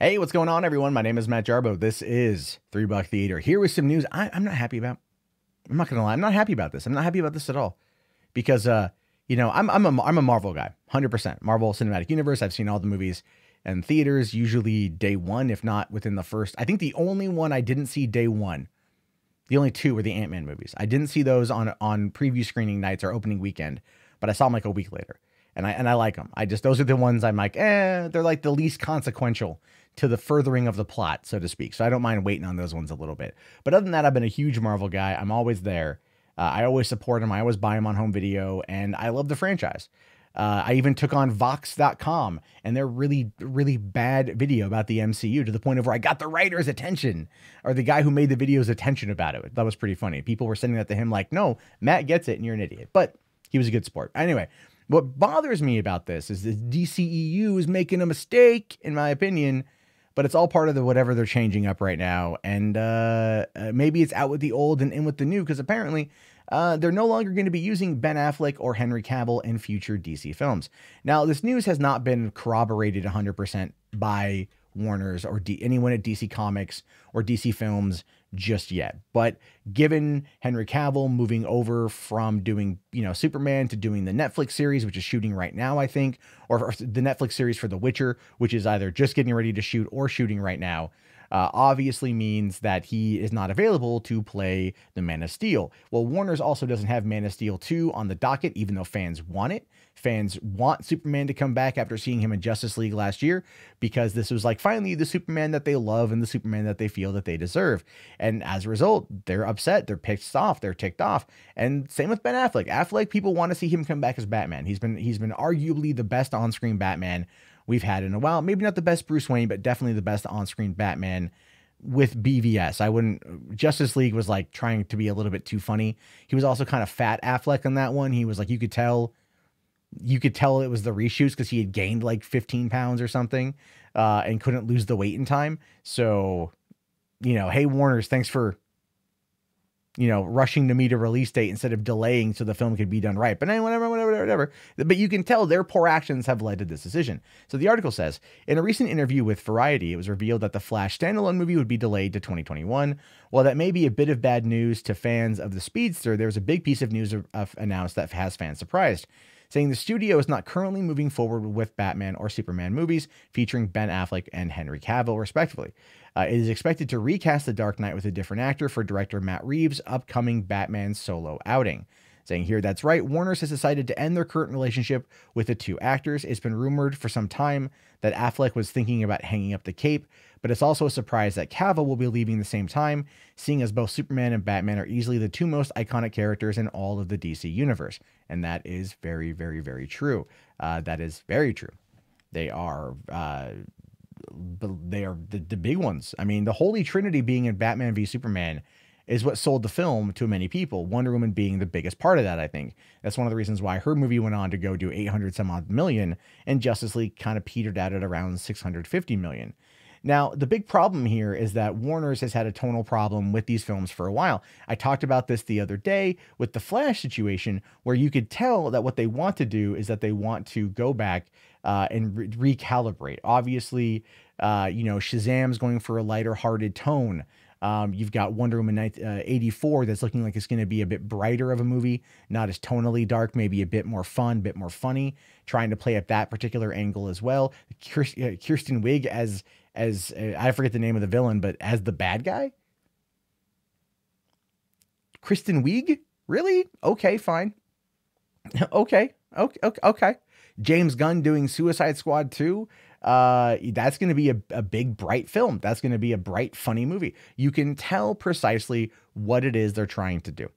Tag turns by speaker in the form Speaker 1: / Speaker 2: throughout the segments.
Speaker 1: Hey, what's going on, everyone? My name is Matt Jarbo. This is $3 Theater. Here with some news I'm not happy about. I'm not gonna lie. I'm not happy about this. I'm not happy about this at all because I'm a Marvel guy, 100% Marvel Cinematic Universe. I've seen all the movies and theaters, usually day one, if not within the first. I think the only one I didn't see day one, the only two were the Ant-Man movies. I didn't see those on preview screening nights or opening weekend, but I saw them like a week later, and I like them. Those are the ones I'm like, they're like the least consequential to the furthering of the plot, so to speak. So I don't mind waiting on those ones a little bit. But other than that, I've been a huge Marvel guy. I'm always there. I always support them. I always buy them on home video, and I love the franchise. I even took on Vox.com and their really, really bad video about the MCU to the point of where I got the writer's attention, or the guy who made the video's attention about it. That was pretty funny. People were sending that to him like, no, Matt gets it and you're an idiot. But he was a good sport. Anyway, what bothers me about this is the DCEU is making a mistake, in my opinion, but it's all part of the whatever they're changing up right now. And maybe it's out with the old and in with the new, because apparently they're no longer going to be using Ben Affleck or Henry Cavill in future DC films. Now, this news has not been corroborated 100% by Warner's or anyone at DC Comics or DC Films just yet. But given Henry Cavill moving over from doing, Superman to doing the Netflix series, which is shooting right now, I think, or the Netflix series for The Witcher, which is either just getting ready to shoot or shooting right now, obviously means that he is not available to play the Man of Steel. Well, Warner's also doesn't have Man of Steel 2 on the docket, even though fans want it. Fans want Superman to come back after seeing him in Justice League last year, because this was like finally the Superman that they love and the Superman that they feel that they deserve. And as a result, they're upset, they're pissed off, they're ticked off. And same with Ben Affleck. Affleck, people want to see him come back as Batman. He's been arguably the best on-screen Batman we've had in a while. Maybe not the best Bruce Wayne, but definitely the best on-screen Batman with BVS. Justice League was like trying to be a little bit too funny. He was also kind of fat Affleck on that one. He was like, you could tell it was the reshoots because he had gained like 15 pounds or something and couldn't lose the weight in time. So, hey, Warners, thanks for, rushing to meet a release date instead of delaying so the film could be done right. But anyway, whatever. But you can tell their poor actions have led to this decision. So the article says, in a recent interview with Variety, it was revealed that the Flash standalone movie would be delayed to 2021. While that may be a bit of bad news to fans of the Speedster, there was a big piece of news announced that has fans surprised, saying the studio is not currently moving forward with Batman or Superman movies featuring Ben Affleck and Henry Cavill, respectively. It is expected to recast The Dark Knight with a different actor for director Matt Reeves' upcoming Batman solo outing. Saying here, that's right, Warner has decided to end their current relationship with the two actors. It's been rumored for some time that Affleck was thinking about hanging up the cape, but it's also a surprise that Cavill will be leaving the same time, seeing as both Superman and Batman are easily the two most iconic characters in all of the DC universe. And that is very, very, very true. That is very true. They are the big ones. I mean, the Holy Trinity being in Batman v Superman is what sold the film to many people. Wonder Woman being the biggest part of that, I think. That's one of the reasons why her movie went on to go do 800 some odd million, and Justice League kind of petered out at around 650 million. Now, the big problem here is that Warner's has had a tonal problem with these films for a while. I talked about this the other day with the Flash situation, where you could tell that what they want to do is that they want to go back and recalibrate. Obviously, Shazam's going for a lighter hearted tone. You've got Wonder Woman 84 that's looking like it's going to be a bit brighter of a movie, not as tonally dark, maybe a bit more fun, a bit more funny, trying to play up that particular angle as well. Kirsten Wiig as I forget the name of the villain, but as the bad guy? Kristen Wiig? Really? Okay, fine. Okay. James Gunn doing Suicide Squad 2. That's going to be a big, bright film. That's going to be a bright, funny movie. You can tell precisely what it is they're trying to do,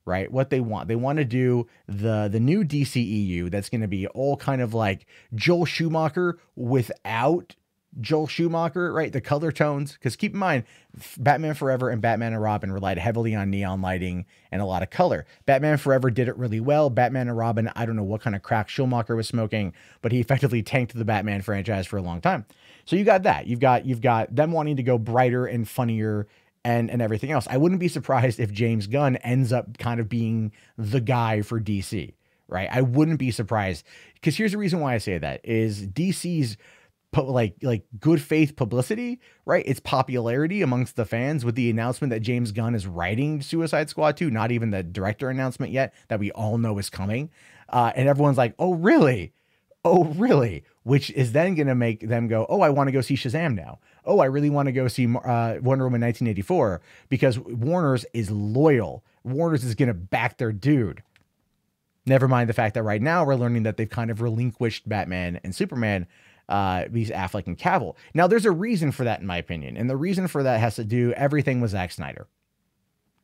Speaker 1: right? What they want. They want to do the new DCEU that's going to be all kind of like Joel Schumacher without Joel Schumacher, right? The color tones, because keep in mind, Batman Forever and Batman and Robin relied heavily on neon lighting and a lot of color. Batman Forever did it really well. Batman and Robin, I don't know what kind of crack Schumacher was smoking, but he effectively tanked the Batman franchise for a long time. So you got that. You've got them wanting to go brighter and funnier and everything else. I wouldn't be surprised if James Gunn ends up kind of being the guy for DC, right? I wouldn't be surprised, because here's the reason why I say that is DC's like good faith publicity, right? It's popularity amongst the fans with the announcement that James Gunn is writing Suicide Squad 2, not even the director announcement yet that we all know is coming. And everyone's like, oh, really? Oh, really? Which is then going to make them go, oh, I want to go see Shazam now. Oh, I really want to go see Wonder Woman 1984 because Warner's is loyal. Warner's is going to back their dude. Never mind the fact that right now we're learning that they've kind of relinquished Batman and Superman, these Affleck and Cavill. Now, there's a reason for that, in my opinion. And the reason for that has to do everything with Zack Snyder.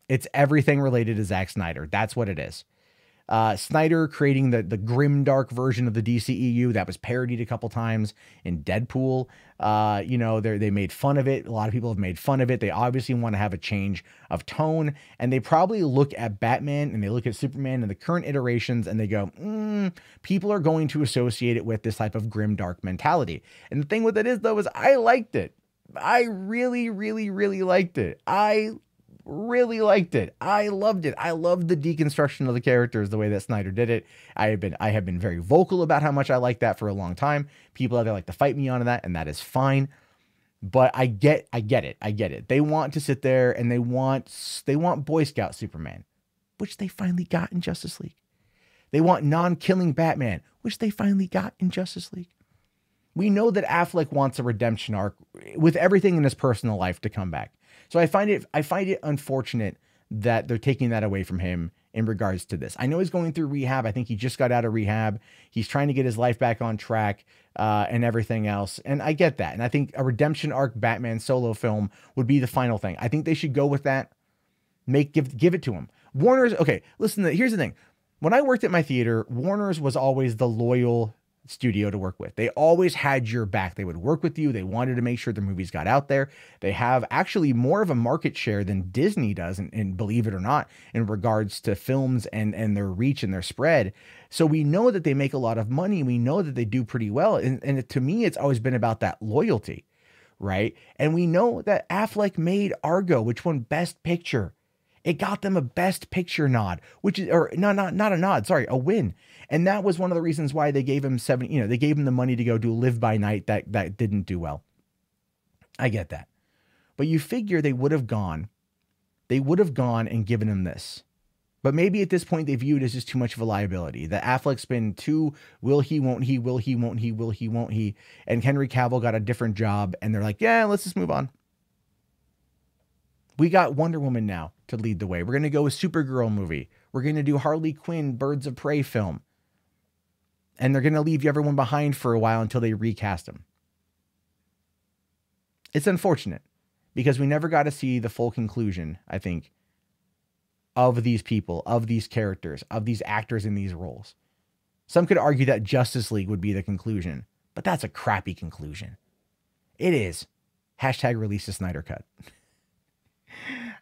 Speaker 1: It's everything related to Zack Snyder. That's what it is. Snyder creating the grim, dark version of the DCEU that was parodied a couple times in Deadpool. You know, they made fun of it. A lot of people have made fun of it. They obviously want to have a change of tone, and they probably look at Batman and they look at Superman and the current iterations and they go, people are going to associate it with this type of grim, dark mentality. And the thing with it is, though, is I liked it. I really, really, really liked it. I really liked it. I loved it. I loved the deconstruction of the characters, the way that Snyder did it. I have been very vocal about how much I like that for a long time. People either like to fight me on that, and that is fine. But I get it. They want to sit there and they want Boy Scout Superman, which they finally got in Justice League. They want non-killing Batman, which they finally got in Justice League. We know that Affleck wants a redemption arc with everything in his personal life to come back. So I find it unfortunate that they're taking that away from him in regards to this. I know he's going through rehab. I think he just got out of rehab. He's trying to get his life back on track and everything else. And I get that. And I think a redemption arc Batman solo film would be the final thing. I think they should go with that. Give it to him. Warner's, okay, listen, here's the thing. When I worked at my theater, Warner's was always the loyal studio to work with. They always had your back. They would work with you. They wanted to make sure their movies got out there. They have actually more of a market share than Disney does, and believe it or not, in regards to films and their reach and their spread. So we know that they make a lot of money. We know that they do pretty well. And to me, it's always been about that loyalty, right? And we know that Affleck made Argo, which won Best Picture. It got them a Best Picture nod, which is, or not a nod, sorry, a win. And that was one of the reasons why they gave him they gave him the money to go do Live by Night that didn't do well. I get that. But you figure they would have gone and given him this. But maybe at this point they view it as just too much of a liability. That Affleck's been too will he, won't he, will he, won't he, will he, won't he. And Henry Cavill got a different job and they're like, yeah, let's just move on. We got Wonder Woman now to lead the way. We're going to go with Supergirl movie. We're going to do Harley Quinn, Birds of Prey film. And they're going to leave everyone behind for a while until they recast them. It's unfortunate because we never got to see the full conclusion, I think, of these people, of these characters, of these actors in these roles. Some could argue that Justice League would be the conclusion, but that's a crappy conclusion. It is. Hashtag release the Snyder Cut.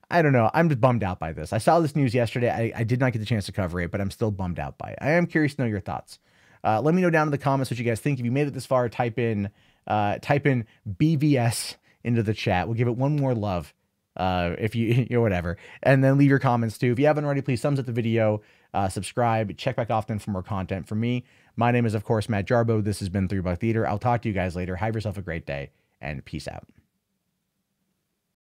Speaker 1: I don't know. I'm just bummed out by this. I saw this news yesterday. I did not get the chance to cover it, but I'm still bummed out by it. I am curious to know your thoughts. Let me know down in the comments what you guys think. If you made it this far, type in BVS into the chat. We'll give it one more love. If you know, whatever. And then leave your comments too. If you haven't already, please thumbs up the video, subscribe, check back often for more content from me. My name is, of course, Matt Jarbo. This has been 3 Buck Theater. I'll talk to you guys later. Have yourself a great day and peace out.